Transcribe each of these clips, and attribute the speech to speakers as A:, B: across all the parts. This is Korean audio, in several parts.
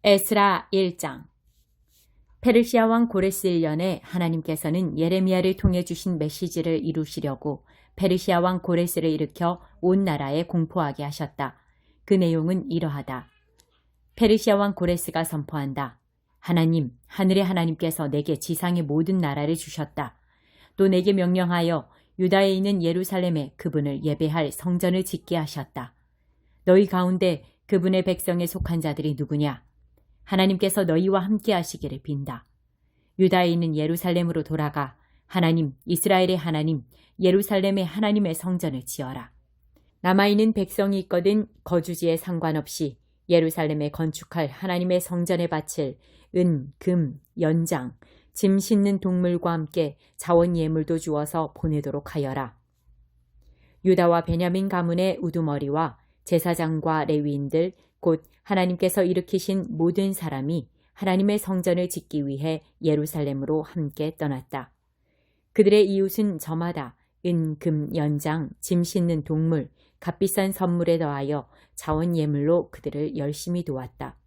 A: 에스라 1장. 페르시아 왕 고레스 1년에 하나님께서는 예레미야를 통해 주신 메시지를 이루시려고 페르시아 왕 고레스를 일으켜 온 나라에 공포하게 하셨다. 그 내용은 이러하다. 페르시아 왕 고레스가 선포한다. 하나님, 하늘의 하나님께서 내게 지상의 모든 나라를 주셨다. 또 내게 명령하여 유다에 있는 예루살렘에 그분을 예배할 성전을 짓게 하셨다. 너희 가운데 그분의 백성에 속한 자들이 누구냐? 하나님께서 너희와 함께 하시기를 빈다. 유다에 있는 예루살렘으로 돌아가 하나님, 이스라엘의 하나님, 예루살렘의 하나님의 성전을 지어라. 남아있는 백성이 있거든 거주지에 상관없이 예루살렘에 건축할 하나님의 성전에 바칠 은, 금, 연장, 짐 싣는 동물과 함께 자원 예물도 주어서 보내도록 하여라. 유다와 베냐민 가문의 우두머리와 제사장과 레위인들 곧 하나님께서 일으키신 모든 사람이 하나님의 성전을 짓기 위해 예루살렘으로 함께 떠났다. 그들의 이웃은 저마다 은, 금, 연장, 짐 싣는 동물, 값비싼 선물에 더하여 자원 예물로 그들을 열심히 도왔다.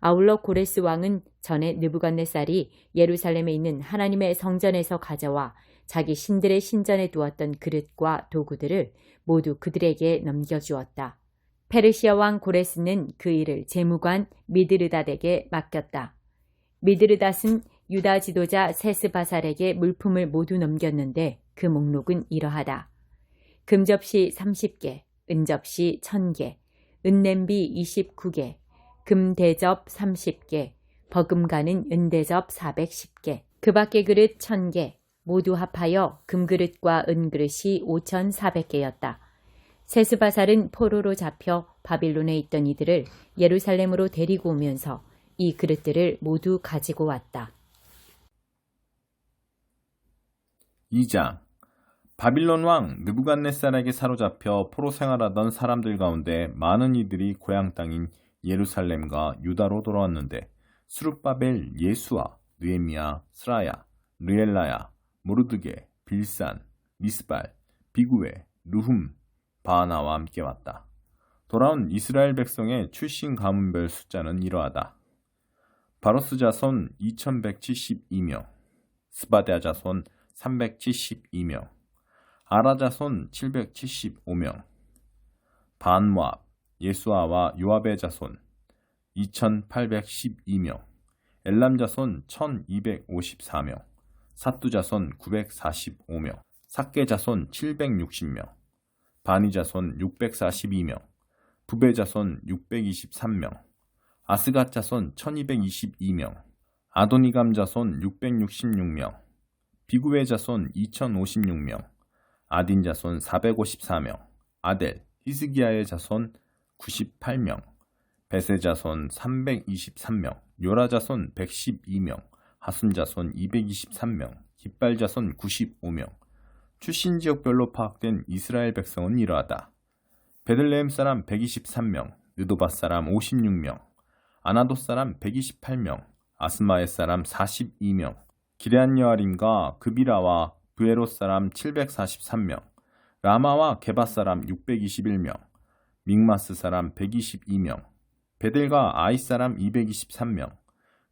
A: 아울러 고레스 왕은 전에 느부갓네살이 예루살렘에 있는 하나님의 성전에서 가져와 자기 신들의 신전에 두었던 그릇과 도구들을 모두 그들에게 넘겨주었다. 페르시아 왕 고레스는 그 일을 재무관 미드르닷에게 맡겼다. 미드르닷은 유다 지도자 세스바살에게 물품을 모두 넘겼는데 그 목록은 이러하다. 금접시 30개, 은접시 1000개, 은냄비 29개, 금대접 30개, 버금가는 은대접 410개, 그 밖의 그릇 1000개, 모두 합하여 금그릇과 은그릇이 5400개였다. 세스바살은 포로로 잡혀 바빌론에 있던 이들을 예루살렘으로 데리고 오면서 이 그릇들을 모두 가지고 왔다.
B: 2장. 바빌론 왕 느부갓네살에게 사로잡혀 포로 생활하던 사람들 가운데 많은 이들이 고향 땅인 예루살렘과 유다로 돌아왔는데 수룹바벨, 예수아, 느헤미야, 스라야, 르엘라야, 모르드게, 빌산, 미스발, 비구에, 르훔, 바하나와 함께 왔다. 돌아온 이스라엘 백성의 출신 가문별 숫자는 이러하다. 바로스 자손 2172명, 스바데아 자손 372명, 아라 자손 775명, 반모압, 예수아와 요압의 자손 2812명, 엘람 자손 1254명, 사뚜 자손 945명, 삭게 자손 760명, 바니 자손 642명, 부베 자손 623명, 아스갓 자손 1222명, 아도니감 자손 666명, 비구의 자손 2056명, 아딘 자손 454명, 아델, 히스기야의 자손 98명, 베세 자손 323명, 요라 자손 112명, 하순 자손 223명, 깃발 자손 95명. 출신 지역별로 파악된 이스라엘 백성은 이러하다. 베들레헴 사람 123명, 느도바 사람 56명, 아나돗 사람 128명, 아스마의 사람 42명, 기럇 여아림과 그비라와 브에롯 사람 743명, 라마와 게바 사람 621명, 믹마스 사람 122명, 베델과 아이 사람 223명,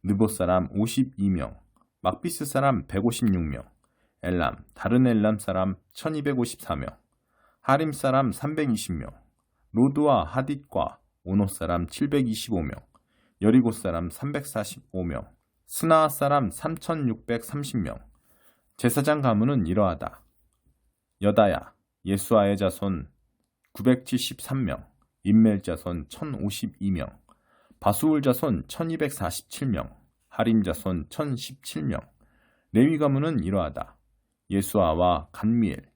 B: 느보 사람 52명, 막비스 사람 156명, 엘람, 다른 엘람 사람 1254명, 하림 사람 320명, 로드와 하딧과 오노 사람 725명, 여리고 사람 345명, 스나아 사람 3630명. 제사장 가문은 이러하다. 여다야, 예수아의 자손 973명, 임멜 자손 1052명, 바수울 자손 1247명, 하림 자손 1017명. 레위 가문은 이러하다. 예수아와 간미엘,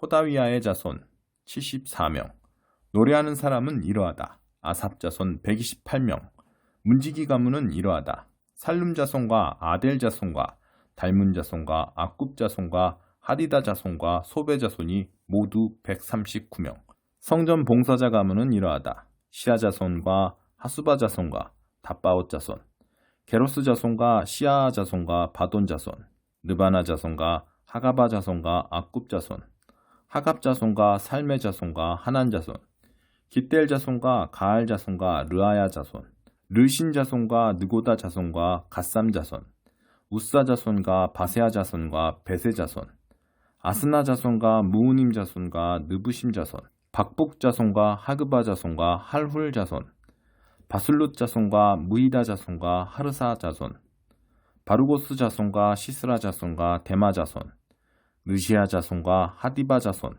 B: 호다위아의 자손 74명. 노래하는 사람은 이러하다. 아삽 자손 128명. 문지기 가문은 이러하다. 살룸 자손과 아델 자손과 달문 자손과 악굽 자손과 하디다 자손과 소베 자손이 모두 139명. 성전 봉사자 가문은 이러하다. 시아 자손과 하수바 자손과 답바옷 자손, 게로스 자손과 시아아 자손과 바돈 자손, 느바나 자손과 하가바 자손과 악굽 자손, 하갑 자손과 살메 자손과 하난 자손, 깃델 자손과 가알 자손과 르아야 자손, 르신 자손과 느고다 자손과 갓삼 자손, 우사 자손과 바세아 자손과 베세 자손, 아스나 자손과 무우님 자손과 느부심 자손, 박복 자손과 하그바 자손과 할훌 자손, 바술룻 자손과 무이다 자손과 하르사 자손, 바루고스 자손과 시스라 자손과 데마 자손, 느시아 자손과 하디바 자손.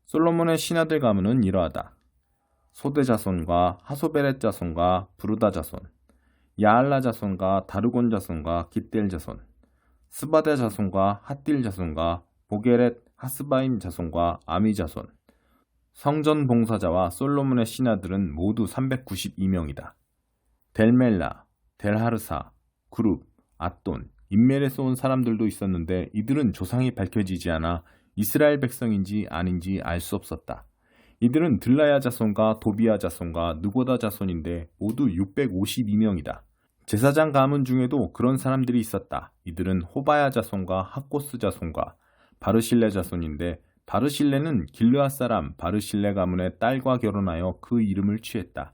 B: 솔로몬의 신하들 가문은 이러하다. 소대 자손과 하소베렛 자손과 부르다 자손, 야알라 자손과 다르곤 자손과 깃델 자손, 스바데 자손과 핫딜 자손과 보게렛 하스바임 자손과 아미 자손. 성전 봉사자와 솔로몬의 신하들은 모두 392명이다. 델멜라, 델하르사, 구룹, 앗돈, 인멜에서 온 사람들도 있었는데 이들은 조상이 밝혀지지 않아 이스라엘 백성인지 아닌지 알 수 없었다. 이들은 들라야 자손과 도비야 자손과 느고다 자손인데 모두 652명이다. 제사장 가문 중에도 그런 사람들이 있었다. 이들은 호바야 자손과 학고스 자손과 바르실레 자손인데 바르실레는 길르앗 사람 바르실레 가문의 딸과 결혼하여 그 이름을 취했다.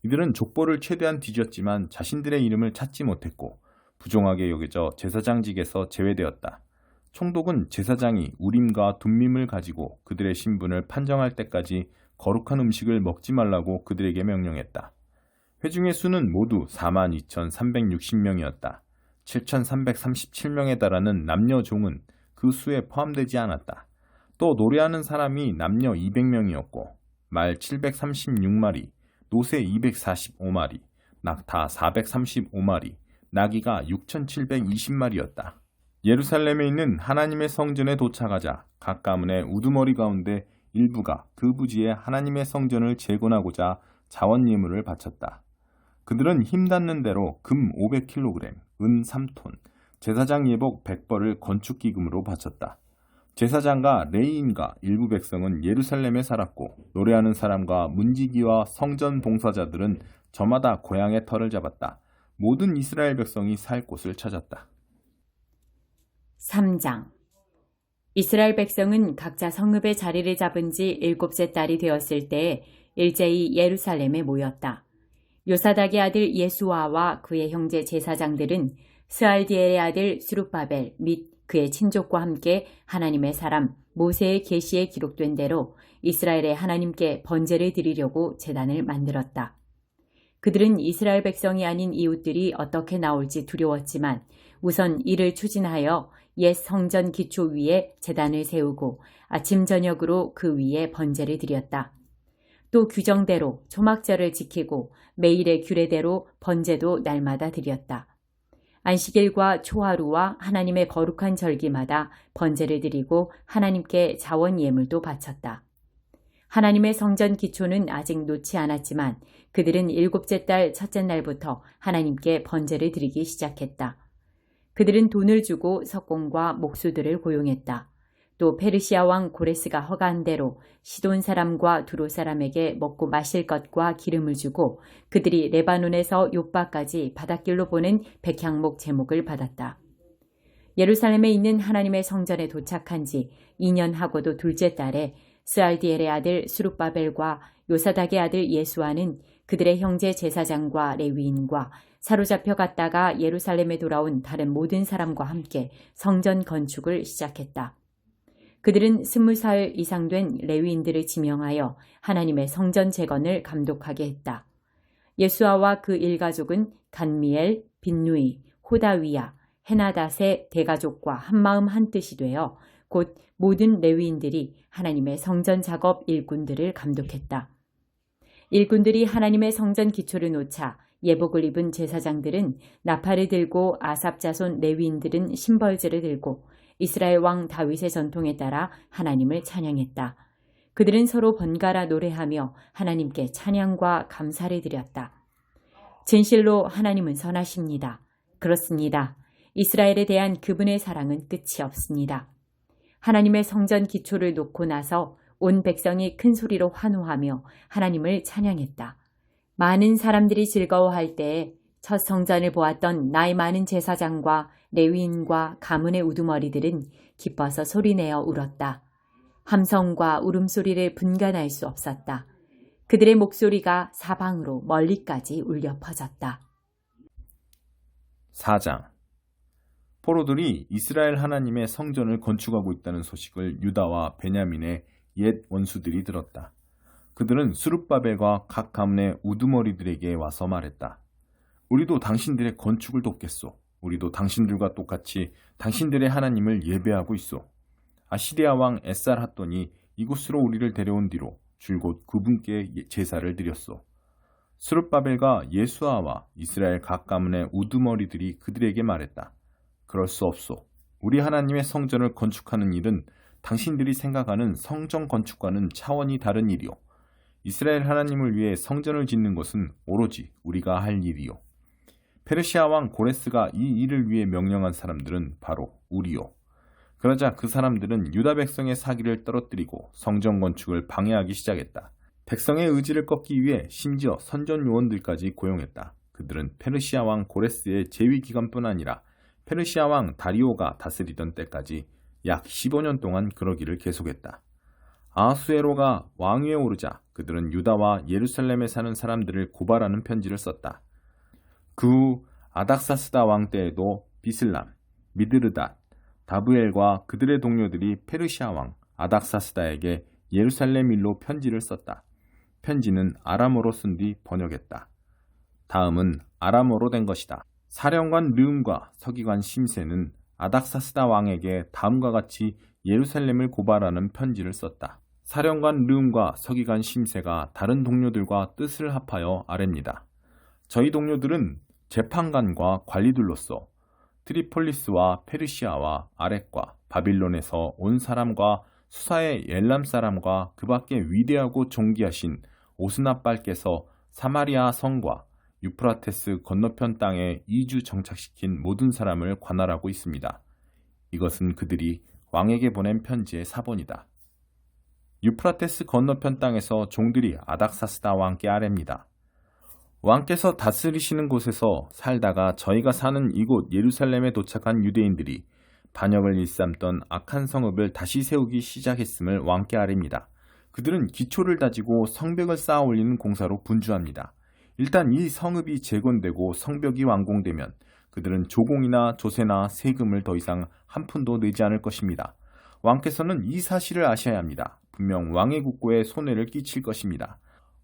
B: 이들은 족보를 최대한 뒤졌지만 자신들의 이름을 찾지 못했고 부정하게 여겨져 제사장직에서 제외되었다. 총독은 제사장이 우림과 둠밈을 가지고 그들의 신분을 판정할 때까지 거룩한 음식을 먹지 말라고 그들에게 명령했다. 회중의 수는 모두 42,360명이었다. 7,337명에 달하는 남녀 종은 그 수에 포함되지 않았다. 또 노래하는 사람이 남녀 200명이었고 말 736마리, 노새 245마리, 낙타 435마리, 나귀가 6,720마리였다. 예루살렘에 있는 하나님의 성전에 도착하자 각 가문의 우두머리 가운데 일부가 그 부지에 하나님의 성전을 재건하고자 자원 예물을 바쳤다. 그들은 힘닿는 대로 금 500kg, 은 3톤, 제사장 예복 100벌을 건축기금으로 바쳤다. 제사장과 레위인과 일부 백성은 예루살렘에 살았고 노래하는 사람과 문지기와 성전 봉사자들은 저마다 고향의 터를 잡았다. 모든 이스라엘 백성이 살 곳을 찾았다.
A: 3장. 이스라엘 백성은 각자 성읍의 자리를 잡은 지 7째 달이 되었을 때에 일제히 예루살렘에 모였다. 요사닥의 아들 예수아와 그의 형제 제사장들은 스알디엘의 아들 스룹바벨 및 그의 친족과 함께 하나님의 사람 모세의 계시에 기록된 대로 이스라엘의 하나님께 번제를 드리려고 제단을 만들었다. 그들은 이스라엘 백성이 아닌 이웃들이 어떻게 나올지 두려웠지만 우선 이를 추진하여 옛 성전 기초 위에 제단을 세우고 아침 저녁으로 그 위에 번제를 드렸다. 또 규정대로 초막절을 지키고 매일의 규례대로 번제도 날마다 드렸다. 안식일과 초하루와 하나님의 거룩한 절기마다 번제를 드리고 하나님께 자원 예물도 바쳤다. 하나님의 성전 기초는 아직 놓지 않았지만 그들은 7째 달 첫째 날부터 하나님께 번제를 드리기 시작했다. 그들은 돈을 주고 석공과 목수들을 고용했다. 또 페르시아 왕 고레스가 허가한 대로 시돈 사람과 두로 사람에게 먹고 마실 것과 기름을 주고 그들이 레바논에서 욥바까지 바닷길로 보낸 백향목 제목을 받았다. 예루살렘에 있는 하나님의 성전에 도착한 지 2년 하고도 둘째 달에 스알디엘의 아들 스룹바벨과 요사닥의 아들 예수아는 그들의 형제 제사장과 레위인과 사로잡혀 갔다가 예루살렘에 돌아온 다른 모든 사람과 함께 성전 건축을 시작했다. 그들은 20살 이상 된 레위인들을 지명하여 하나님의 성전 재건을 감독하게 했다. 예수아와 그 일가족은 간미엘, 빈누이, 호다위야, 헤나닷의 대가족과 한마음 한뜻이 되어 곧 모든 레위인들이 하나님의 성전 작업 일꾼들을 감독했다. 일꾼들이 하나님의 성전 기초를 놓자 예복을 입은 제사장들은 나팔을 들고 아삽 자손 레위인들은 심벌제를 들고 이스라엘 왕 다윗의 전통에 따라 하나님을 찬양했다. 그들은 서로 번갈아 노래하며 하나님께 찬양과 감사를 드렸다. 진실로 하나님은 선하십니다. 그렇습니다. 이스라엘에 대한 그분의 사랑은 끝이 없습니다. 하나님의 성전 기초를 놓고 나서 온 백성이 큰 소리로 환호하며 하나님을 찬양했다. 많은 사람들이 즐거워할 때에 첫 성전을 보았던 나이 많은 제사장과 레위인과 가문의 우두머리들은 기뻐서 소리내어 울었다. 함성과 울음소리를 분간할 수 없었다. 그들의 목소리가 사방으로 멀리까지 울려 퍼졌다.
B: 4장. 포로들이 이스라엘 하나님의 성전을 건축하고 있다는 소식을 유다와 베냐민의 옛 원수들이 들었다. 그들은 스룹바벨과 각 가문의 우두머리들에게 와서 말했다. 우리도 당신들의 건축을 돕겠소. 우리도 당신들과 똑같이 당신들의 하나님을 예배하고 있소. 아시리아 왕 에살핫돈이 이곳으로 우리를 데려온 뒤로 줄곧 그분께 제사를 드렸소. 스룹바벨과 예수아와 이스라엘 각 가문의 우두머리들이 그들에게 말했다. 그럴 수 없소. 우리 하나님의 성전을 건축하는 일은 당신들이 생각하는 성전 건축과는 차원이 다른 일이요. 이스라엘 하나님을 위해 성전을 짓는 것은 오로지 우리가 할 일이요. 페르시아 왕 고레스가 이 일을 위해 명령한 사람들은 바로 우리요. 그러자 그 사람들은 유다 백성의 사기를 떨어뜨리고 성전 건축을 방해하기 시작했다. 백성의 의지를 꺾기 위해 심지어 선전 요원들까지 고용했다. 그들은 페르시아 왕 고레스의 재위 기간뿐 아니라 페르시아 왕 다리오가 다스리던 때까지 약 15년 동안 그러기를 계속했다. 아하수에로가 왕위에 오르자 그들은 유다와 예루살렘에 사는 사람들을 고발하는 편지를 썼다. 그 후 아닥사스다 왕 때에도 비슬람, 미드르닷, 다브엘과 그들의 동료들이 페르시아 왕 아닥사스다에게 예루살렘 일로 편지를 썼다. 편지는 아람어로 쓴 뒤 번역했다. 다음은 아람어로 된 것이다. 사령관 르음과 서기관 심세는 아닥사스다 왕에게 다음과 같이 예루살렘을 고발하는 편지를 썼다. 사령관 르음과 서기관 심세가 다른 동료들과 뜻을 합하여 아뢰입니다. 저희 동료들은 재판관과 관리들로서 트리폴리스와 페르시아와 아렉과 바빌론에서 온 사람과 수사의 엘람 사람과 그 밖에 위대하고 존귀하신 오스나빨께서 사마리아 성과 유프라테스 건너편 땅에 이주 정착시킨 모든 사람을 관할하고 있습니다. 이것은 그들이 왕에게 보낸 편지의 사본이다. 유프라테스 건너편 땅에서 종들이 아닥사스다 왕께 아뢰입니다. 왕께서 다스리시는 곳에서 살다가 저희가 사는 이곳 예루살렘에 도착한 유대인들이 반역을 일삼던 악한 성읍을 다시 세우기 시작했음을 왕께 아뢰입니다. 그들은 기초를 다지고 성벽을 쌓아 올리는 공사로 분주합니다. 일단 이 성읍이 재건되고 성벽이 완공되면 그들은 조공이나 조세나 세금을 더 이상 한 푼도 내지 않을 것입니다. 왕께서는 이 사실을 아셔야 합니다. 분명 왕의 국고에 손해를 끼칠 것입니다.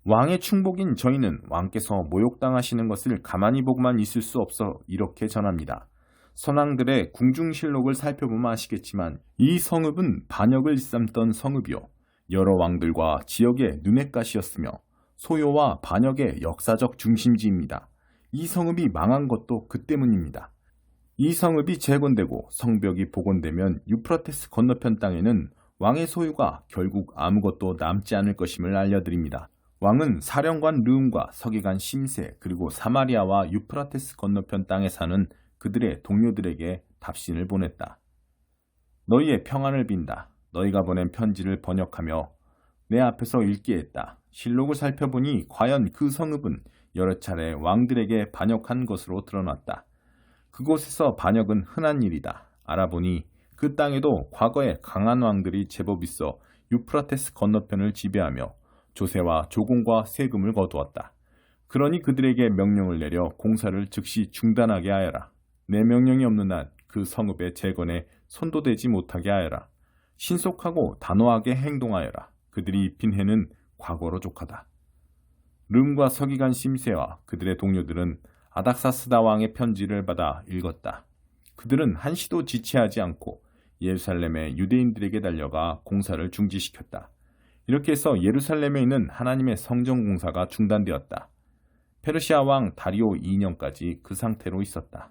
B: 왕의 충복인 저희는 왕께서 모욕당하시는 것을 가만히 보고만 있을 수 없어 이렇게 전합니다. 선왕들의 궁중실록을 살펴보면 아시겠지만 이 성읍은 반역을 일삼던 성읍이요. 여러 왕들과 지역의 눈엣가시였으며 소요와 반역의 역사적 중심지입니다. 이 성읍이 망한 것도 그 때문입니다. 이 성읍이 재건되고 성벽이 복원되면 유프라테스 건너편 땅에는 왕의 소유가 결국 아무것도 남지 않을 것임을 알려드립니다. 왕은 사령관 르음과 서기관 심세 그리고 사마리아와 유프라테스 건너편 땅에 사는 그들의 동료들에게 답신을 보냈다. 너희의 평안을 빈다. 너희가 보낸 편지를 번역하며 내 앞에서 읽게 했다. 실록을 살펴보니 과연 그 성읍은 여러 차례 왕들에게 반역한 것으로 드러났다. 그곳에서 반역은 흔한 일이다. 알아보니 그 땅에도 과거에 강한 왕들이 제법 있어 유프라테스 건너편을 지배하며 조세와 조공과 세금을 거두었다. 그러니 그들에게 명령을 내려 공사를 즉시 중단하게 하여라. 내 명령이 없는 한 그 성읍의 재건에 손도 대지 못하게 하여라. 신속하고 단호하게 행동하여라. 그들이 입힌 해는 과거로 족하다. 름과 서기관 심세와 그들의 동료들은 아닥사스다 왕의 편지를 받아 읽었다. 그들은 한시도 지체하지 않고 예루살렘의 유대인들에게 달려가 공사를 중지시켰다. 이렇게 해서 예루살렘에 있는 하나님의 성전 공사가 중단되었다. 페르시아 왕 다리오 2년까지 그 상태로 있었다.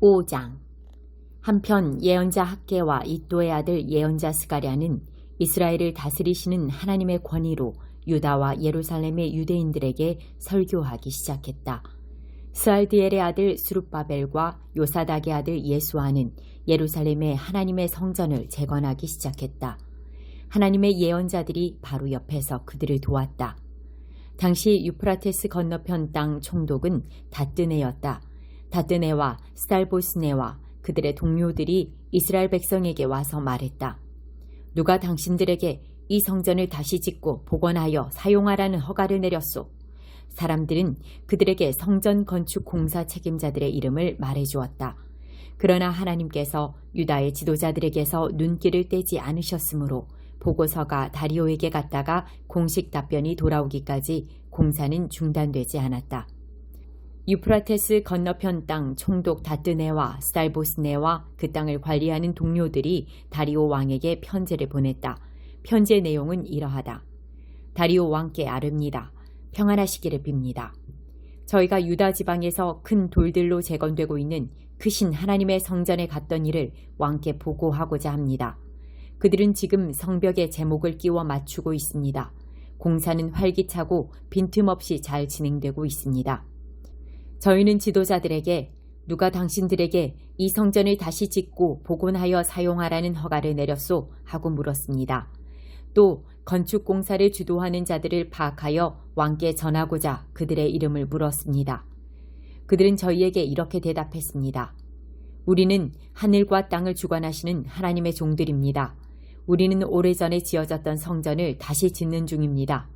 A: 5장. 한편 예언자 학개와 이도의 아들 예언자 스가랴는 이스라엘을 다스리시는 하나님의 권위로 유다와 예루살렘의 유대인들에게 설교하기 시작했다. 스알디엘의 아들 스룹바벨과 요사닥의 아들 예수아는 예루살렘의 하나님의 성전을 재건하기 시작했다. 하나님의 예언자들이 바로 옆에서 그들을 도왔다. 당시 유프라테스 건너편 땅 총독은 다뜨네였다. 다뜨네와 스달보스네와 그들의 동료들이 이스라엘 백성에게 와서 말했다. 누가 당신들에게 이 성전을 다시 짓고 복원하여 사용하라는 허가를 내렸소? 사람들은 그들에게 성전 건축 공사 책임자들의 이름을 말해주었다. 그러나 하나님께서 유다의 지도자들에게서 눈길을 떼지 않으셨으므로 보고서가 다리오에게 갔다가 공식 답변이 돌아오기까지 공사는 중단되지 않았다. 유프라테스 건너편 땅 총독 다뜨네와 스달보스네와 그 땅을 관리하는 동료들이 다리오 왕에게 편지를 보냈다. 편지의 내용은 이러하다. 다리오 왕께 아릅니다. 평안하시기를 빕니다. 저희가 유다 지방에서 큰 돌들로 재건되고 있는 크신 하나님의 성전에 갔던 일을 왕께 보고하고자 합니다. 그들은 지금 성벽에 제목을 끼워 맞추고 있습니다. 공사는 활기차고 빈틈없이 잘 진행되고 있습니다. 저희는 지도자들에게 누가 당신들에게 이 성전을 다시 짓고 복원하여 사용하라는 허가를 내렸소? 하고 물었습니다. 또 건축 공사를 주도하는 자들을 파악하여 왕께 전하고자 그들의 이름을 물었습니다. 그들은 저희에게 이렇게 대답했습니다. 우리는 하늘과 땅을 주관하시는 하나님의 종들입니다. 우리는 오래전에 지어졌던 성전을 다시 짓는 중입니다.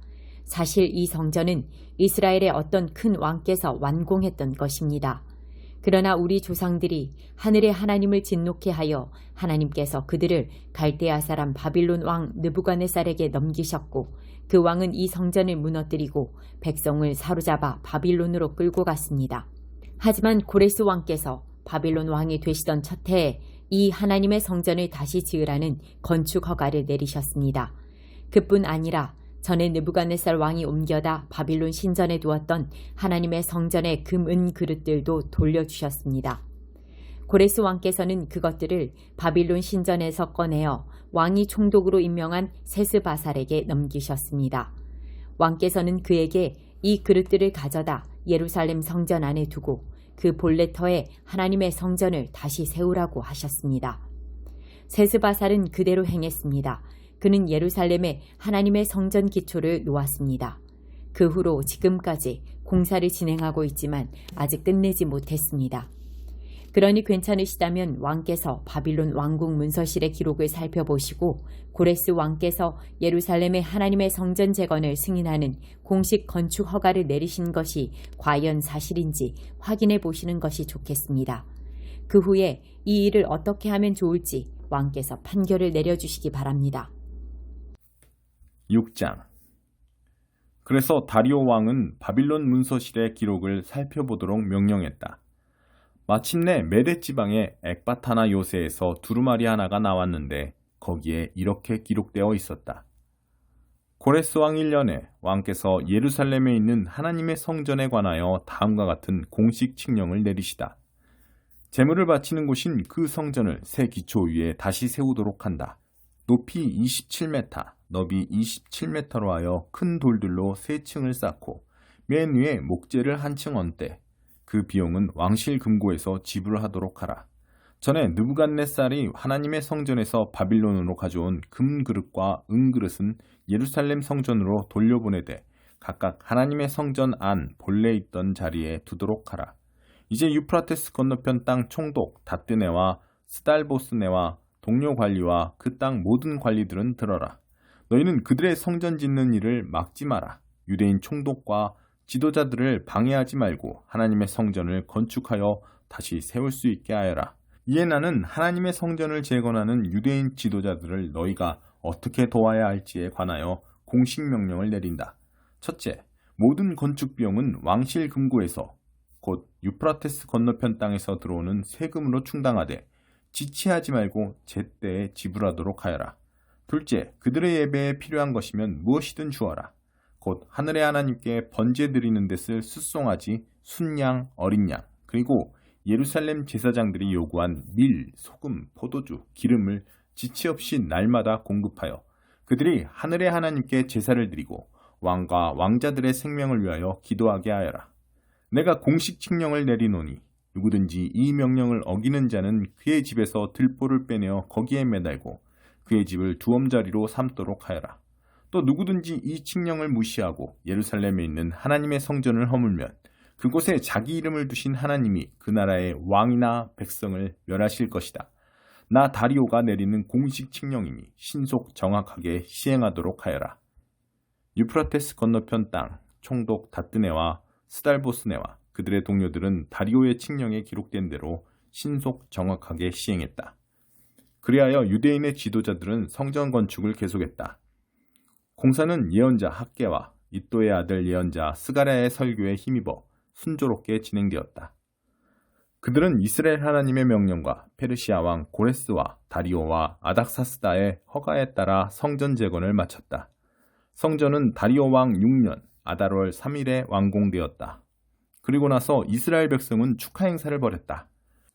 A: 사실 이 성전은 이스라엘의 어떤 큰 왕께서 완공했던 것입니다. 그러나 우리 조상들이 하늘의 하나님을 진노케 하여 하나님께서 그들을 갈대아 사람 바빌론 왕 느부갓네살에게 넘기셨고 그 왕은 이 성전을 무너뜨리고 백성을 사로잡아 바빌론으로 끌고 갔습니다. 하지만 고레스 왕께서 바빌론 왕이 되시던 첫 해에 이 하나님의 성전을 다시 지으라는 건축 허가를 내리셨습니다. 그뿐 아니라 전에 느부갓네살 왕이 옮겨다 바빌론 신전에 두었던 하나님의 성전의 금, 은 그릇들도 돌려주셨습니다. 고레스 왕께서는 그것들을 바빌론 신전에서 꺼내어 왕이 총독으로 임명한 세스바살에게 넘기셨습니다. 왕께서는 그에게 이 그릇들을 가져다 예루살렘 성전 안에 두고 그 볼레터에 하나님의 성전을 다시 세우라고 하셨습니다. 세스바살은 그대로 행했습니다. 그는 예루살렘에 하나님의 성전 기초를 놓았습니다. 그 후로 지금까지 공사를 진행하고 있지만 아직 끝내지 못했습니다. 그러니 괜찮으시다면 왕께서 바빌론 왕궁 문서실의 기록을 살펴보시고 고레스 왕께서 예루살렘의 하나님의 성전 재건을 승인하는 공식 건축 허가를 내리신 것이 과연 사실인지 확인해 보시는 것이 좋겠습니다. 그 후에 이 일을 어떻게 하면 좋을지 왕께서 판결을 내려주시기 바랍니다.
B: 6장. 그래서 다리오 왕은 바빌론 문서실의 기록을 살펴보도록 명령했다. 마침내 메대 지방의 엑바타나 요새에서 두루마리 하나가 나왔는데 거기에 이렇게 기록되어 있었다. 고레스 왕 1년에 왕께서 예루살렘에 있는 하나님의 성전에 관하여 다음과 같은 공식 칙령을 내리시다. 제물을 바치는 곳인 그 성전을 새 기초 위에 다시 세우도록 한다. 높이 27m, 너비 27m로 하여 큰 돌들로 세 층을 쌓고 맨 위에 목재를 한 층 얹되 그 비용은 왕실 금고에서 지불하도록 하라. 전에 느부갓네살이 하나님의 성전에서 바빌론으로 가져온 금그릇과 은그릇은 예루살렘 성전으로 돌려보내되 각각 하나님의 성전 안 본래 있던 자리에 두도록 하라. 이제 유프라테스 건너편 땅 총독 다뜨네와 스달보스네와 동료 관리와 그 땅 모든 관리들은 들어라. 너희는 그들의 성전 짓는 일을 막지 마라. 유대인 총독과 지도자들을 방해하지 말고 하나님의 성전을 건축하여 다시 세울 수 있게 하여라. 이에 나는 하나님의 성전을 재건하는 유대인 지도자들을 너희가 어떻게 도와야 할지에 관하여 공식 명령을 내린다. 첫째, 모든 건축 비용은 왕실 금고에서 곧 유프라테스 건너편 땅에서 들어오는 세금으로 충당하되 지체하지 말고 제때에 지불하도록 하여라. 둘째, 그들의 예배에 필요한 것이면 무엇이든 주어라. 곧 하늘의 하나님께 번제 드리는 데 쓸 숫송아지, 순양, 어린 양, 그리고 예루살렘 제사장들이 요구한 밀, 소금, 포도주, 기름을 지체 없이 날마다 공급하여 그들이 하늘의 하나님께 제사를 드리고 왕과 왕자들의 생명을 위하여 기도하게 하여라. 내가 공식 칙령을 내리노니 누구든지 이 명령을 어기는 자는 그의 집에서 들보를 빼내어 거기에 매달고 그의 집을 두엄자리로 삼도록 하여라. 또 누구든지 이 칙령을 무시하고 예루살렘에 있는 하나님의 성전을 허물면 그곳에 자기 이름을 두신 하나님이 그 나라의 왕이나 백성을 멸하실 것이다. 나 다리오가 내리는 공식 칙령이니 신속 정확하게 시행하도록 하여라. 유프라테스 건너편 땅 총독 다뜨네와 스달보스네와 그들의 동료들은 다리오의 칙령에 기록된 대로 신속 정확하게 시행했다. 그리하여 유대인의 지도자들은 성전 건축을 계속했다. 공사는 예언자 학개와 이또의 아들 예언자 스가랴의 설교에 힘입어 순조롭게 진행되었다. 그들은 이스라엘 하나님의 명령과 페르시아 왕 고레스와 다리오와 아닥사스다의 허가에 따라 성전 재건을 마쳤다. 성전은 다리오 왕 6년 아달월 3일에 완공되었다. 그리고 나서 이스라엘 백성은 축하 행사를 벌였다.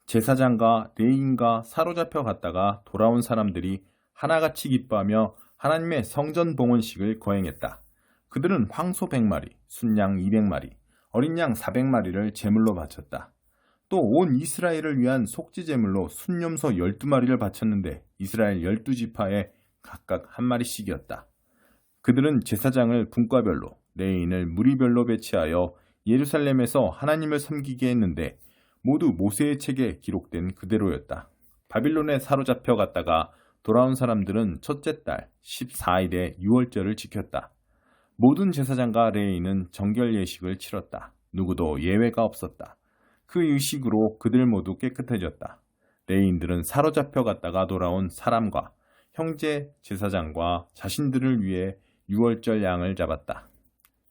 B: 제사장과 레위인과 사로잡혀 갔다가 돌아온 사람들이 하나같이 기뻐하며 하나님의 성전 봉헌식을 거행했다. 그들은 황소 100마리, 순양 200마리, 어린 양 400마리를 제물로 바쳤다. 또 온 이스라엘을 위한 속죄 제물로 순염소 12마리를 바쳤는데 이스라엘 12지파에 각각 한 마리씩이었다. 그들은 제사장을 분과별로, 레위인을 무리별로 배치하여 예루살렘에서 하나님을 섬기게 했는데 모두 모세의 책에 기록된 그대로였다. 바빌론에 사로잡혀 갔다가 돌아온 사람들은 첫째 달 14일에 유월절을 지켰다. 모든 제사장과 레위인은 정결 예식을 치렀다. 누구도 예외가 없었다. 그 의식으로 그들 모두 깨끗해졌다. 레위인들은 사로잡혀 갔다가 돌아온 사람과 형제 제사장과 자신들을 위해 유월절 양을 잡았다.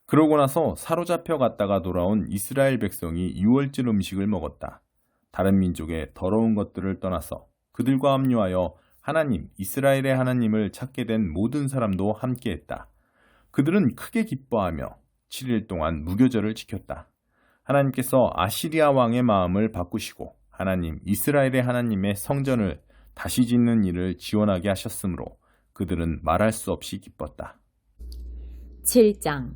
B: 그러고 나서 사로잡혀 갔다가 돌아온 이스라엘 백성이 유월절 음식을 먹었다. 다른 민족의 더러운 것들을 떠나서 그들과 합류하여 하나님, 이스라엘의 하나님을 찾게 된 모든 사람도 함께했다. 그들은 크게 기뻐하며 7일 동안 무교절을 지켰다. 하나님께서 아시리아 왕의 마음을 바꾸시고 하나님, 이스라엘의 하나님의 성전을 다시 짓는 일을 지원하게 하셨으므로 그들은 말할 수 없이 기뻤다.
A: 7장.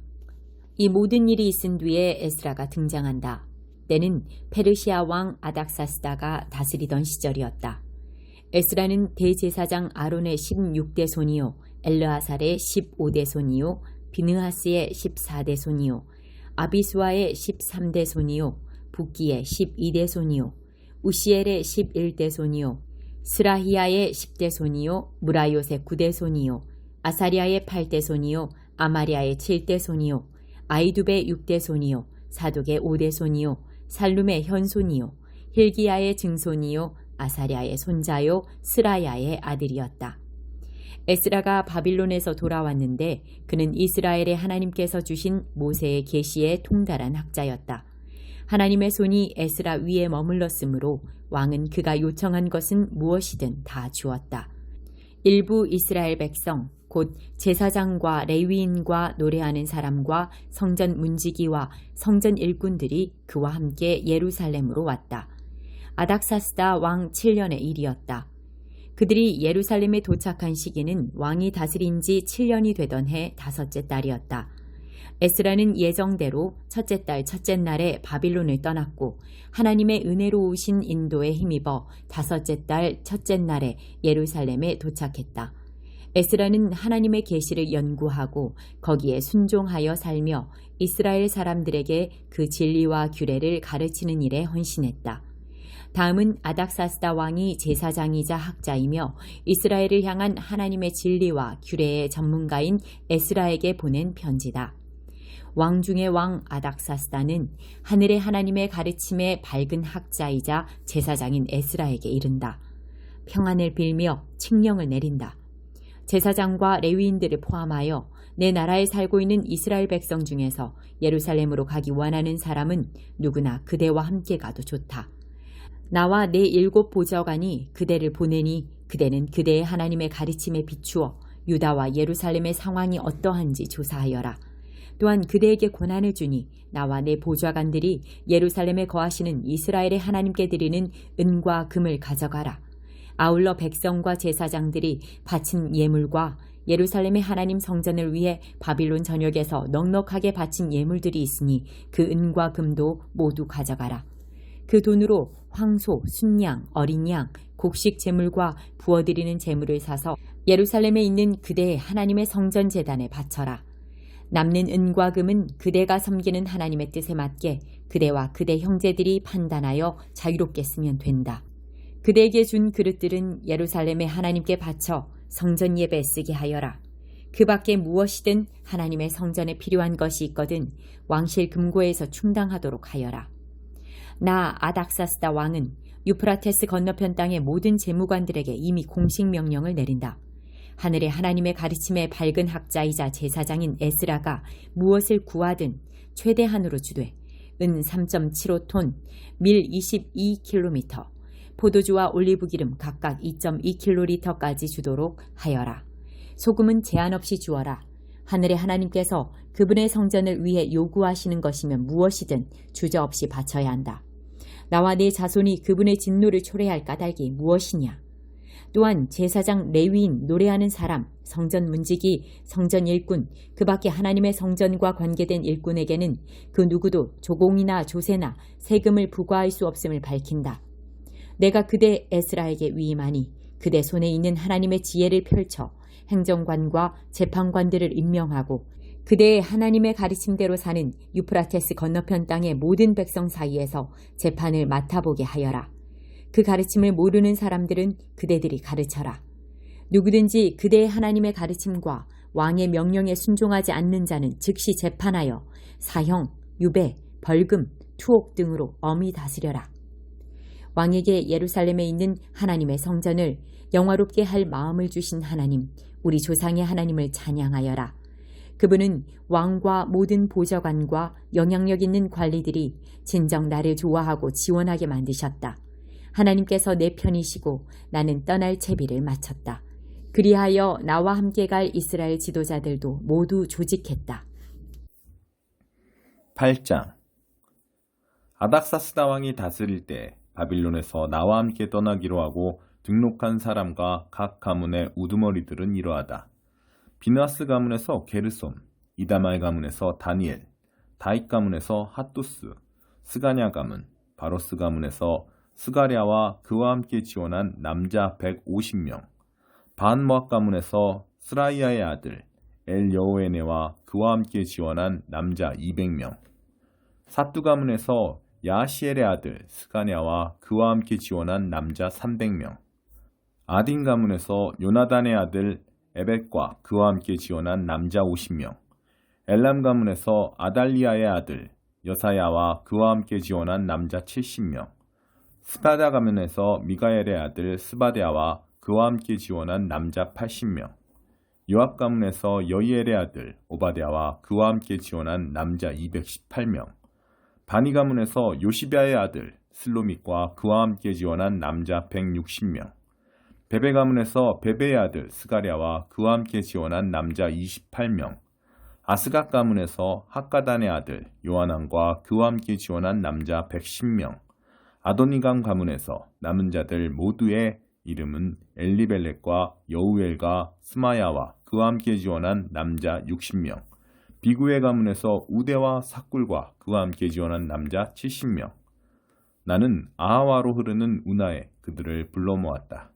A: 이 모든 일이 있은 뒤에 에스라가 등장한다. 때는 페르시아 왕 아닥사스다가 다스리던 시절이었다. 에스라는 대제사장 아론의 16대 손이요, 엘르아살의 15대 손이요, 비느하스의 14대 손이요, 아비수아의 13대 손이요, 붓기의 12대 손이요, 우시엘의 11대 손이요, 스라히야의 10대 손이요, 무라요의 9대 손이요, 아사리아의 8대 손이요, 아마리아의 7대 손이요, 아이두베의 6대 손이요, 사독의 5대 손이요, 살룸의 현손이요, 힐기야의 증손이요, 아사랴의 손자요, 스라야의 아들이었다. 에스라가 바빌론에서 돌아왔는데 그는 이스라엘의 하나님께서 주신 모세의 계시에 통달한 학자였다. 하나님의 손이 에스라 위에 머물렀으므로 왕은 그가 요청한 것은 무엇이든 다 주었다. 일부 이스라엘 백성, 곧 제사장과 레위인과 노래하는 사람과 성전 문지기와 성전 일꾼들이 그와 함께 예루살렘으로 왔다. 아닥사스다 왕 7년의 일이었다. 그들이 예루살렘에 도착한 시기는 왕이 다스린 지 7년이 되던 해 5째 달이었다. 에스라는 예정대로 첫째 달 첫째 날에 바빌론을 떠났고 하나님의 은혜로 오신 인도에 힘입어 5째 달 첫째 날에 예루살렘에 도착했다. 에스라는 하나님의 계시를 연구하고 거기에 순종하여 살며 이스라엘 사람들에게 그 진리와 규례를 가르치는 일에 헌신했다. 다음은 아닥사스다 왕이 제사장이자 학자이며 이스라엘을 향한 하나님의 진리와 규례의 전문가인 에스라에게 보낸 편지다. 왕 중의 왕 아닥사스다는 하늘의 하나님의 가르침에 밝은 학자이자 제사장인 에스라에게 이른다. 평안을 빌며 칙령을 내린다. 제사장과 레위인들을 포함하여 내 나라에 살고 있는 이스라엘 백성 중에서 예루살렘으로 가기 원하는 사람은 누구나 그대와 함께 가도 좋다. 나와 내 7 보좌관이 그대를 보내니 그대는 그대의 하나님의 가르침에 비추어 유다와 예루살렘의 상황이 어떠한지 조사하여라. 또한 그대에게 권한을 주니 나와 내 보좌관들이 예루살렘에 거하시는 이스라엘의 하나님께 드리는 은과 금을 가져가라. 아울러 백성과 제사장들이 바친 예물과 예루살렘의 하나님 성전을 위해 바빌론 전역에서 넉넉하게 바친 예물들이 있으니 그 은과 금도 모두 가져가라. 그 돈으로 황소, 순양, 어린 양, 곡식 제물과 부어드리는 제물을 사서 예루살렘에 있는 그대의 하나님의 성전 제단에 바쳐라. 남는 은과 금은 그대가 섬기는 하나님의 뜻에 맞게 그대와 그대 형제들이 판단하여 자유롭게 쓰면 된다. 그대에게 준 그릇들은 예루살렘의 하나님께 바쳐 성전 예배에 쓰게 하여라. 그 밖에 무엇이든 하나님의 성전에 필요한 것이 있거든 왕실 금고에서 충당하도록 하여라. 나 아닥사스다 왕은 유프라테스 건너편 땅의 모든 재무관들에게 이미 공식 명령을 내린다. 하늘의 하나님의 가르침에 밝은 학자이자 제사장인 에스라가 무엇을 구하든 최대한으로 주되 은 3.75톤, 밀 22km, 포도주와 올리브기름 각각 2.2kl까지 주도록 하여라. 소금은 제한 없이 주어라. 하늘의 하나님께서 그분의 성전을 위해 요구하시는 것이면 무엇이든 주저없이 바쳐야 한다. 나와 내 자손이 그분의 진노를 초래할 까닭이 무엇이냐? 또한 제사장, 레위인, 노래하는 사람, 성전 문지기, 성전 일꾼, 그 밖에 하나님의 성전과 관계된 일꾼에게는 그 누구도 조공이나 조세나 세금을 부과할 수 없음을 밝힌다. 내가 그대 에스라에게 위임하니 그대 손에 있는 하나님의 지혜를 펼쳐 행정관과 재판관들을 임명하고 그대의 하나님의 가르침대로 사는 유프라테스 건너편 땅의 모든 백성 사이에서 재판을 맡아보게 하여라. 그 가르침을 모르는 사람들은 그대들이 가르쳐라. 누구든지 그대의 하나님의 가르침과 왕의 명령에 순종하지 않는 자는 즉시 재판하여 사형, 유배, 벌금, 투옥 등으로 엄히 다스려라. 왕에게 예루살렘에 있는 하나님의 성전을 영화롭게 할 마음을 주신 하나님, 우리 조상의 하나님을 찬양하여라. 그분은 왕과 모든 보좌관과 영향력 있는 관리들이 진정 나를 좋아하고 지원하게 만드셨다. 하나님께서 내 편이시고 나는 떠날 채비를 마쳤다. 그리하여 나와 함께 갈 이스라엘 지도자들도 모두 조직했다.
B: 8장. 아닥사스다 왕이 다스릴 때 바빌론에서 나와 함께 떠나기로 하고 등록한 사람과 각 가문의 우두머리들은 이러하다. 비느하스 가문에서 게르솜, 이다말 가문에서 다니엘, 다윗 가문에서 핫두스, 스가냐 가문, 바로스 가문에서 스가랴와 그와 함께 지원한 남자 150명, 반모압 가문에서 스라이아의 아들 엘여호에네와 그와 함께 지원한 남자 200명, 사뚜 가문에서 야시엘의 아들 스가냐와 그와 함께 지원한 남자 300명, 아딘 가문에서 요나단의 아들 에벳과 그와 함께 지원한 남자 50명, 엘람 가문에서 아달리아의 아들 여사야와 그와 함께 지원한 남자 70명, 스바다 가문에서 미가엘의 아들 스바데아와 그와 함께 지원한 남자 80명, 요압 가문에서 여이엘의 아들 오바댜와 그와 함께 지원한 남자 218명, 바니 가문에서 요시비아의 아들 슬로밋과 그와 함께 지원한 남자 160명, 베베 가문에서 베베의 아들 스가랴와 그와 함께 지원한 남자 28명, 아스갓 가문에서 학가단의 아들 요하난과 그와 함께 지원한 남자 110명, 아도니감 가문에서 남은 자들 모두의 이름은 엘리벨렉과 여우엘과 스마야와 그와 함께 지원한 남자 60명, 비구의 가문에서 우대와 삭굴과 그와 함께 지원한 남자 70명. 나는 아하와로 흐르는 운하에 그들을 불러 모았다.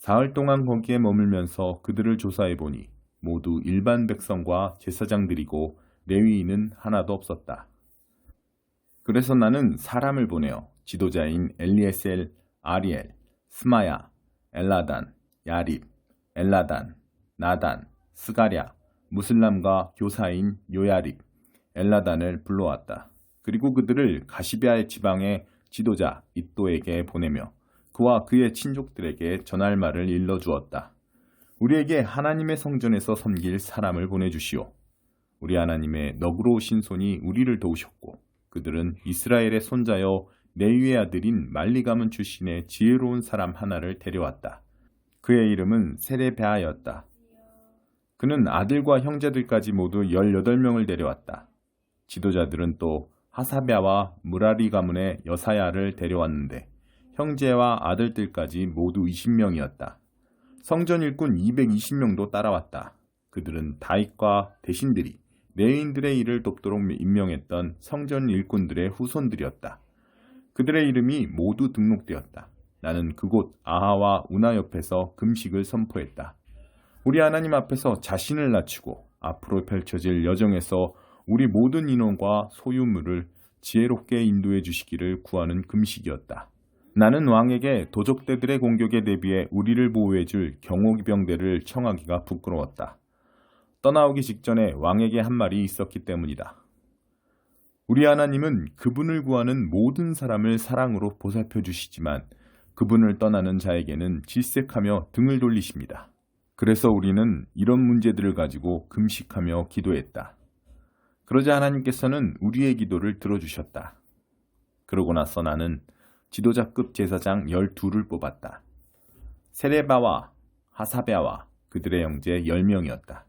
B: 사흘 동안 거기에 머물면서 그들을 조사해보니 모두 일반 백성과 제사장들이고 레위인은 하나도 없었다. 그래서 나는 사람을 보내어 지도자인 엘리에셀, 아리엘, 스마야, 엘라단, 야립, 엘라단, 나단, 스가랴, 무슬람과 교사인 요야립, 엘라단을 불러왔다. 그리고 그들을 가시베아의 지방의 지도자 잇도에게 보내며 그와 그의 친족들에게 전할 말을 일러주었다. 우리에게 하나님의 성전에서 섬길 사람을 보내주시오. 우리 하나님의 너그러우신 손이 우리를 도우셨고 그들은 이스라엘의 손자여 레위의 아들인 말리 가문 출신의 지혜로운 사람 하나를 데려왔다. 그의 이름은 세레베아였다. 그는 아들과 형제들까지 모두 18명을 데려왔다. 지도자들은 또 하사랴와 무라리 가문의 여사야를 데려왔는데 형제와 아들들까지 모두 20명이었다. 성전 일꾼 220명도 따라왔다. 그들은 다윗과 대신들이 레위인들의 일을 돕도록 임명했던 성전 일꾼들의 후손들이었다. 그들의 이름이 모두 등록되었다. 나는 그곳 아하와 우나 옆에서 금식을 선포했다. 우리 하나님 앞에서 자신을 낮추고 앞으로 펼쳐질 여정에서 우리 모든 인원과 소유물을 지혜롭게 인도해 주시기를 구하는 금식이었다. 나는 왕에게 도적대들의 공격에 대비해 우리를 보호해 줄 경호기병대를 청하기가 부끄러웠다. 떠나오기 직전에 왕에게 한 말이 있었기 때문이다. 우리 하나님은 그분을 구하는 모든 사람을 사랑으로 보살펴 주시지만 그분을 떠나는 자에게는 질색하며 등을 돌리십니다. 그래서 우리는 이런 문제들을 가지고 금식하며 기도했다. 그러자 하나님께서는 우리의 기도를 들어주셨다. 그러고 나서 나는 지도자급 제사장 12를 뽑았다. 세레바와 하사베와 그들의 형제 10명이었다.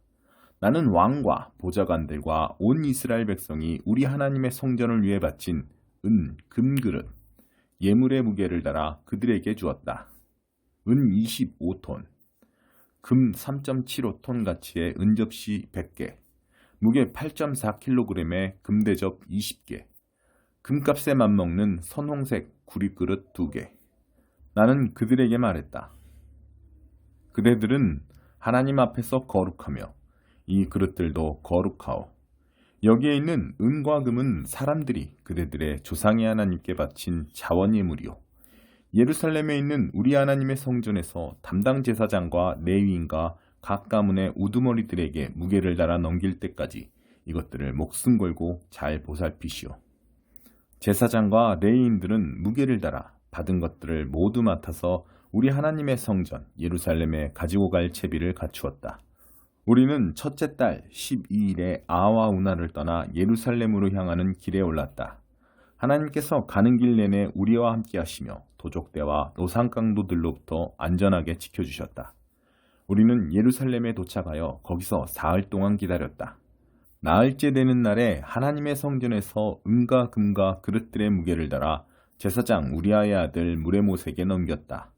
B: 나는 왕과 보좌관들과 온 이스라엘 백성이 우리 하나님의 성전을 위해 바친 은, 금그릇, 예물의 무게를 달아 그들에게 주었다. 은 25톤, 금 3.75톤 가치의 은접시 100개, 무게 8.4kg의 금대접 20개, 금값에 맞먹는 선홍색 구리그릇 2개. 나는 그들에게 말했다. 그대들은 하나님 앞에서 거룩하며 이 그릇들도 거룩하오. 여기에 있는 은과 금은 사람들이 그대들의 조상의 하나님께 바친 자원예물이요. 예루살렘에 있는 우리 하나님의 성전에서 담당 제사장과 레위인과 각 가문의 우두머리들에게 무게를 달아 넘길 때까지 이것들을 목숨 걸고 잘 보살피시오. 제사장과 레위인들은 무게를 달아 받은 것들을 모두 맡아서 우리 하나님의 성전 예루살렘에 가지고 갈 채비를 갖추었다. 우리는 첫째 달 12일에 아와 우나를 떠나 예루살렘으로 향하는 길에 올랐다. 하나님께서 가는 길 내내 우리와 함께 하시며 도적대와 노상강도들로부터 안전하게 지켜주셨다. 우리는 예루살렘에 도착하여 거기서 사흘 동안 기다렸다. 나흘째 되는 날에 하나님의 성전에서 은과 금과 그릇들의 무게를 달아 제사장 우리아의 아들 무레못에게 넘겼다.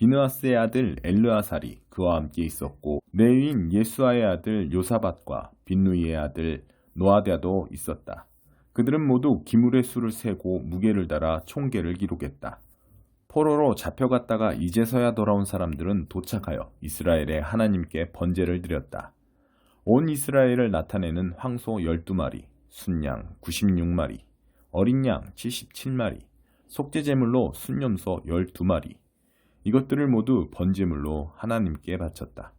B: 비느하스의 아들 엘르아살이 그와 함께 있었고 레위인 예수아의 아들 요사밧과 빈누이의 아들 노아랴도 있었다. 그들은 모두 기물의 수를 세고 무게를 달아 총계를 기록했다. 포로로 잡혀갔다가 이제서야 돌아온 사람들은 도착하여 이스라엘의 하나님께 번제를 드렸다. 온 이스라엘을 나타내는 황소 12마리, 순양 96마리, 어린 양 77마리, 속죄제물로 순염소 12마리, 이것들을 모두 번제물로 하나님께 바쳤다.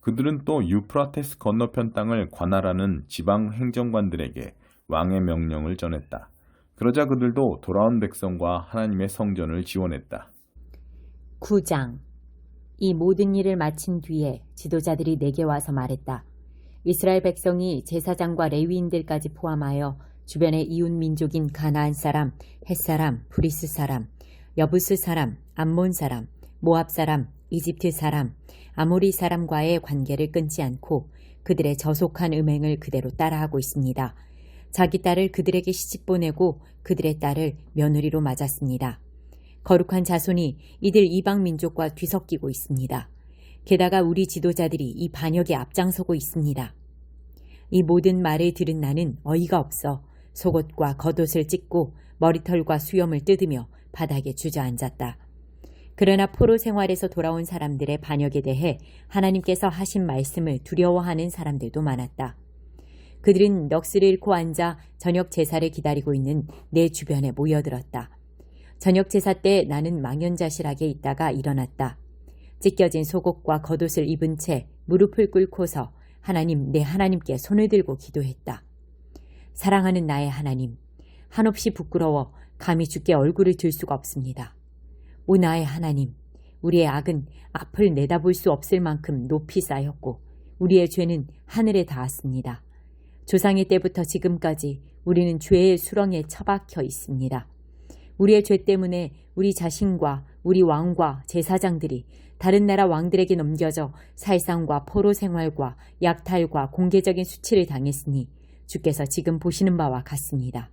B: 그들은 또 유프라테스 건너편 땅을 관할하는 지방 행정관들에게 왕의 명령을 전했다. 그러자 그들도 돌아온 백성과 하나님의 성전을 지원했다.
A: 9장. 이 모든 일을 마친 뒤에 지도자들이 내게 와서 말했다. 이스라엘 백성이 제사장과 레위인들까지 포함하여 주변의 이웃 민족인 가나안 사람, 헷 사람, 브리스 사람, 여부스 사람, 암몬 사람, 모압 사람, 이집트 사람, 아모리 사람과의 관계를 끊지 않고 그들의 저속한 음행을 그대로 따라하고 있습니다. 자기 딸을 그들에게 시집 보내고 그들의 딸을 며느리로 맞았습니다. 거룩한 자손이 이들 이방 민족과 뒤섞이고 있습니다. 게다가 우리 지도자들이 이 반역에 앞장서고 있습니다. 이 모든 말을 들은 나는 어이가 없어 속옷과 겉옷을 찢고 머리털과 수염을 뜯으며 바닥에 주저앉았다. 그러나 포로 생활에서 돌아온 사람들의 반역에 대해 하나님께서 하신 말씀을 두려워하는 사람들도 많았다. 그들은 넋을 잃고 앉아 저녁 제사를 기다리고 있는 내 주변에 모여들었다. 저녁 제사 때 나는 망연자실하게 있다가 일어났다. 찢겨진 속옷과 겉옷을 입은 채 무릎을 꿇고서 하나님, 내 하나님께 손을 들고 기도했다. 사랑하는 나의 하나님, 한없이 부끄러워 감히 주께 얼굴을 들 수가 없습니다. 오 나의 하나님, 우리의 악은 앞을 내다볼 수 없을 만큼 높이 쌓였고 우리의 죄는 하늘에 닿았습니다. 조상의 때부터 지금까지 우리는 죄의 수렁에 처박혀 있습니다. 우리의 죄 때문에 우리 자신과 우리 왕과 제사장들이 다른 나라 왕들에게 넘겨져 살상과 포로 생활과 약탈과 공개적인 수치를 당했으니 주께서 지금 보시는 바와 같습니다.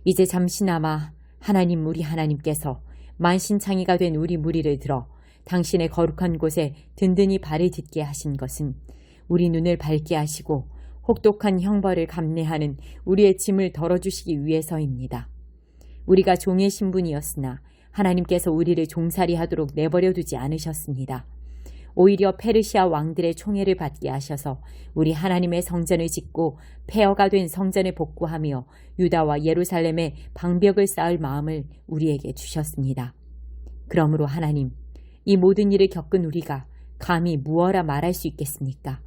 A: 이제 잠시나마 하나님 우리 하나님께서 만신창이가 된 우리 무리를 들어 당신의 거룩한 곳에 든든히 발을 딛게 하신 것은 우리 눈을 밝게 하시고 혹독한 형벌을 감내하는 우리의 짐을 덜어주시기 위해서입니다. 우리가 종의 신분이었으나 하나님께서 우리를 종살이하도록 내버려 두지 않으셨습니다. 오히려 페르시아 왕들의 총애를 받게 하셔서 우리 하나님의 성전을 짓고 폐허가 된 성전을 복구하며 유다와 예루살렘에 방벽을 쌓을 마음을 우리에게 주셨습니다. 그러므로 하나님, 이 모든 일을 겪은 우리가 감히 무어라 말할 수 있겠습니까?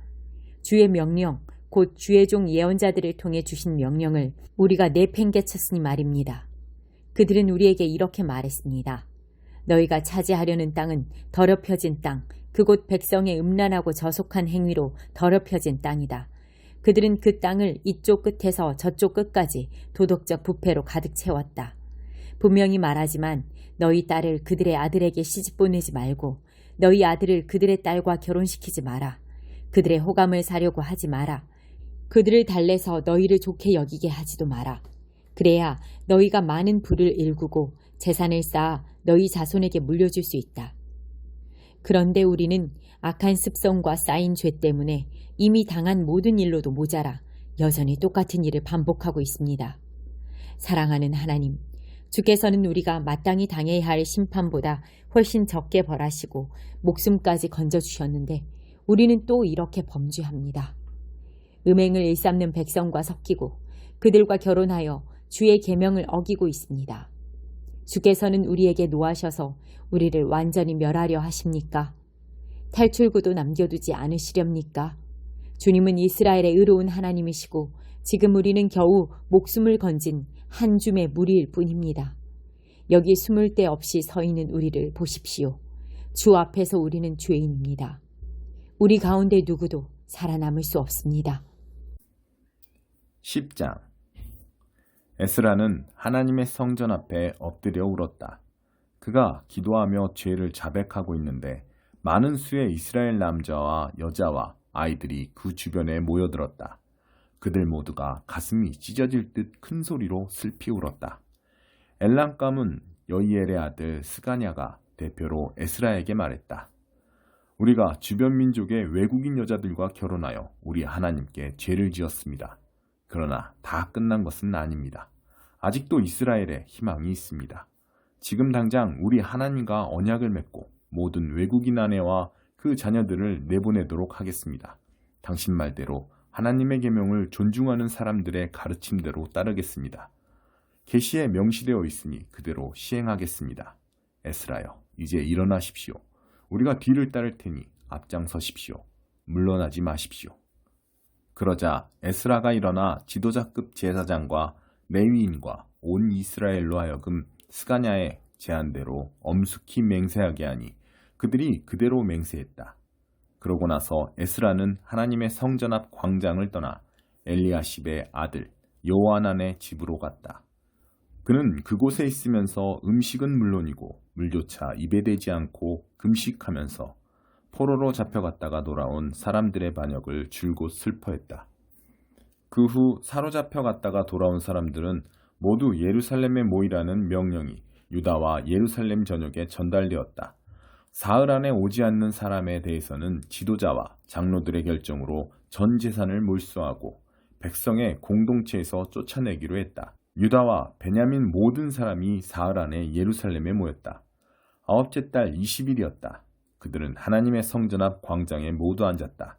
A: 주의 명령, 곧 주의 종 예언자들을 통해 주신 명령을 우리가 내팽개쳤으니 말입니다. 그들은 우리에게 이렇게 말했습니다. 너희가 차지하려는 땅은 더럽혀진 땅, 그곳 백성의 음란하고 저속한 행위로 더럽혀진 땅이다. 그들은 그 땅을 이쪽 끝에서 저쪽 끝까지 도덕적 부패로 가득 채웠다. 분명히 말하지만 너희 딸을 그들의 아들에게 시집 보내지 말고 너희 아들을 그들의 딸과 결혼시키지 마라. 그들의 호감을 사려고 하지 마라. 그들을 달래서 너희를 좋게 여기게 하지도 마라. 그래야 너희가 많은 부를 일구고 재산을 쌓아 너희 자손에게 물려줄 수 있다. 그런데 우리는 악한 습성과 쌓인 죄 때문에 이미 당한 모든 일로도 모자라 여전히 똑같은 일을 반복하고 있습니다. 사랑하는 하나님, 주께서는 우리가 마땅히 당해야 할 심판보다 훨씬 적게 벌하시고 목숨까지 건져주셨는데 우리는 또 이렇게 범죄합니다. 음행을 일삼는 백성과 섞이고 그들과 결혼하여 주의 계명을 어기고 있습니다. 주께서는 우리에게 노하셔서 우리를 완전히 멸하려 하십니까? 탈출구도 남겨두지 않으시렵니까? 주님은 이스라엘의 의로운 하나님이시고 지금 우리는 겨우 목숨을 건진 한 줌의 무리일 뿐입니다. 여기 숨을 데 없이 서 있는 우리를 보십시오. 주 앞에서 우리는 죄인입니다. 우리 가운데 누구도 살아남을 수 없습니다.
B: 10장. 에스라는 하나님의 성전 앞에 엎드려 울었다. 그가 기도하며 죄를 자백하고 있는데 많은 수의 이스라엘 남자와 여자와 아이들이 그 주변에 모여들었다. 그들 모두가 가슴이 찢어질 듯 큰 소리로 슬피 울었다. 엘람감은 여이엘의 아들 스가냐가 대표로 에스라에게 말했다. 우리가 주변 민족의 외국인 여자들과 결혼하여 우리 하나님께 죄를 지었습니다. 그러나 다 끝난 것은 아닙니다. 아직도 이스라엘에 희망이 있습니다. 지금 당장 우리 하나님과 언약을 맺고 모든 외국인 아내와 그 자녀들을 내보내도록 하겠습니다. 당신 말대로 하나님의 계명을 존중하는 사람들의 가르침대로 따르겠습니다. 계시에 명시되어 있으니 그대로 시행하겠습니다. 에스라여, 이제 일어나십시오. 우리가 뒤를 따를 테니 앞장서십시오. 물러나지 마십시오. 그러자 에스라가 일어나 지도자급 제사장과 레위인과 온 이스라엘로 하여금 스가냐의 제안대로 엄숙히 맹세하게 하니 그들이 그대로 맹세했다. 그러고 나서 에스라는 하나님의 성전 앞 광장을 떠나 엘리야십의 아들 요하난의 집으로 갔다. 그는 그곳에 있으면서 음식은 물론이고 물조차 입에 대지 않고 금식하면서 포로로 잡혀갔다가 돌아온 사람들의 반역을 줄곧 슬퍼했다. 그 후 사로잡혀갔다가 돌아온 사람들은 모두 예루살렘에 모이라는 명령이 유다와 예루살렘 전역에 전달되었다. 사흘 안에 오지 않는 사람에 대해서는 지도자와 장로들의 결정으로 전 재산을 몰수하고 백성의 공동체에서 쫓아내기로 했다. 유다와 베냐민 모든 사람이 사흘 안에 예루살렘에 모였다. 아홉째 달 20일이었다. 그들은 하나님의 성전 앞 광장에 모두 앉았다.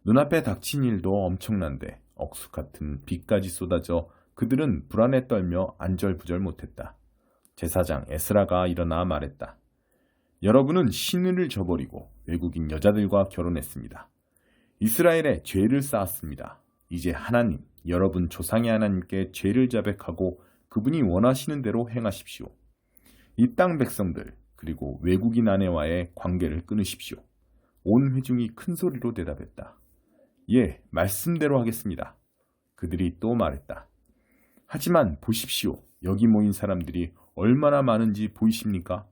B: 눈앞에 닥친 일도 엄청난데 억수 같은 비까지 쏟아져 그들은 불안에 떨며 안절부절 못했다. 제사장 에스라가 일어나 말했다. 여러분은 신의를 저버리고 외국인 여자들과 결혼했습니다. 이스라엘에 죄를 쌓았습니다. 이제 하나님, 여러분 조상의 하나님께 죄를 자백하고 그분이 원하시는 대로 행하십시오. 이 땅 백성들 그리고 외국인 아내와의 관계를 끊으십시오. 온 회중이 큰 소리로 대답했다. 예, 말씀대로 하겠습니다. 그들이 또 말했다. 하지만 보십시오. 여기 모인 사람들이 얼마나 많은지 보이십니까?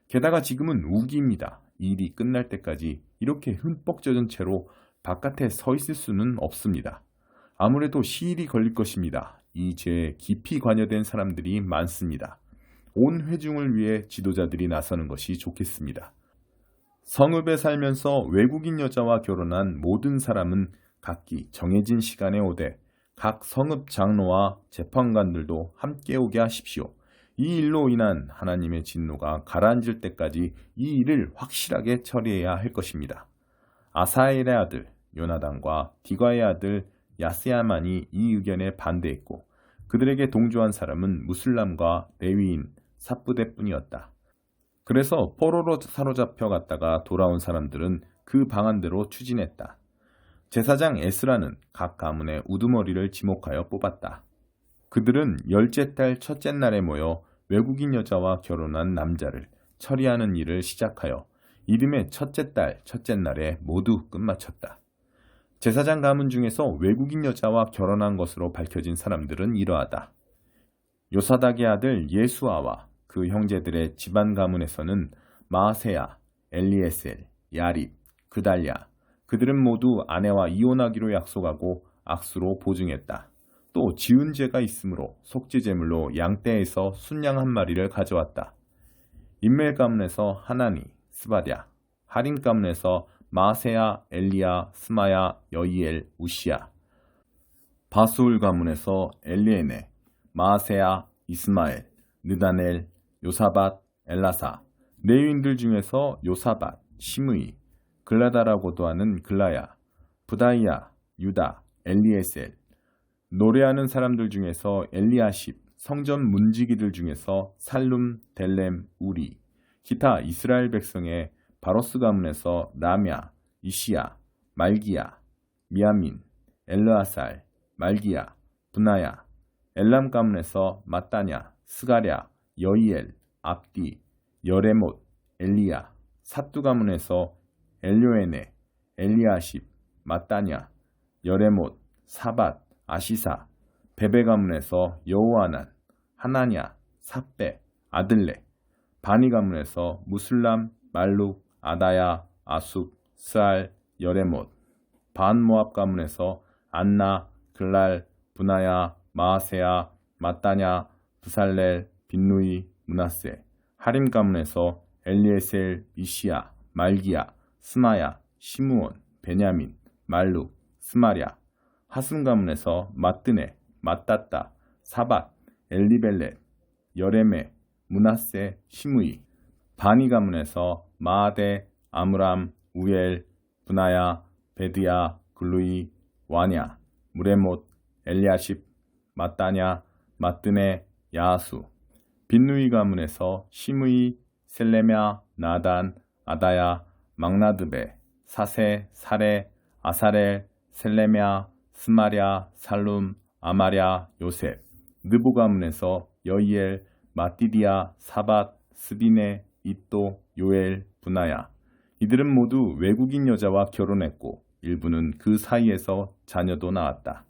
B: 게다가 지금은 우기입니다. 이 일이 끝날 때까지 이렇게 흠뻑 젖은 채로 바깥에 서 있을 수는 없습니다. 아무래도 시일이 걸릴 것입니다. 이 죄에 깊이 관여된 사람들이 많습니다. 온 회중을 위해 지도자들이 나서는 것이 좋겠습니다. 성읍에 살면서 외국인 여자와 결혼한 모든 사람은 각기 정해진 시간에 오되 각 성읍 장로와 재판관들도 함께 오게 하십시오. 이 일로 인한 하나님의 진노가 가라앉을 때까지 이 일을 확실하게 처리해야 할 것입니다. 아사엘의 아들 요나단과 디과의 아들 야스야만이 이 의견에 반대했고 그들에게 동조한 사람은 무슬람과 레위인 삽부대뿐이었다. 그래서 포로로 사로잡혀 갔다가 돌아온 사람들은 그 방안대로 추진했다. 제사장 에스라는 각 가문의 우두머리를 지목하여 뽑았다. 그들은 열째 달 첫째 날에 모여 외국인 여자와 결혼한 남자를 처리하는 일을 시작하여 이듬해 첫째 달 첫째 날에 모두 끝마쳤다. 제사장 가문 중에서 외국인 여자와 결혼한 것으로 밝혀진 사람들은 이러하다. 요사닥의 아들 예수아와 그 형제들의 집안 가문에서는 마아세야, 엘리에셀, 야립, 그달랴, 그들은 모두 아내와 이혼하기로 약속하고 악수로 보증했다. 또 지은 죄가 있으므로 속죄제물로 양떼에서 순양 한 마리를 가져왔다. 인멜 가문에서 하나니, 스바랴, 하림 가문에서 마세야, 엘리야, 스마야, 여이엘, 우시야, 바수울 가문에서 엘리에네, 마세야, 이스마엘, 느다넬, 요사밧, 엘라사, 레위인들 중에서 요사밧, 시므이, 글라다라고도 하는 글라야, 부다이야, 유다, 엘리에셀, 노래하는 사람들 중에서 엘리아십, 성전 문지기들 중에서 살룸, 델렘, 우리, 기타 이스라엘 백성의 바로스 가문에서 라냐, 이시야, 말기야, 미야민, 엘르아살, 말기야, 분하야, 엘람 가문에서 마따냐, 스가랴, 여이엘, 압디, 여레못, 엘리야, 삿두 가문에서 엘료에네, 엘리아십, 마따냐, 여레못, 사밧, 아시사, 베베 가문에서 여호아난, 하나냐, 삿베, 아들레, 바니 가문에서 무슬람, 말룩, 아다야, 아숙, 스알, 여레못, 반 모압 가문에서 안나, 글랄, 분하야, 마아세야, 마따냐, 부살렐, 빈누이, 문하세, 하림 가문에서 엘리에셀, 이시야, 말기야, 스마야, 시므온, 베냐민, 말룩, 스마랴, 하순 가문에서 마뜨네, 마따따, 사밧, 엘리벨렛, 여레메, 문하세, 시므이, 바니 가문에서 마아데, 아므람, 우엘, 분하야, 베드야, 글루이, 와냐, 무레못, 엘리아십, 마따냐, 마뜨네, 야하수, 빈누이 가문에서 시므이, 셀레냐, 나단, 아다야, 막나드베, 사세, 사레, 아사렐, 셀레냐, 스마랴, 살룸, 아마랴, 요셉, 느보 가문에서 여이엘, 마띠디야, 사밧, 스비네, 이또, 요엘, 분하야. 이들은 모두 외국인 여자와 결혼했고 일부는 그 사이에서 자녀도 낳았다.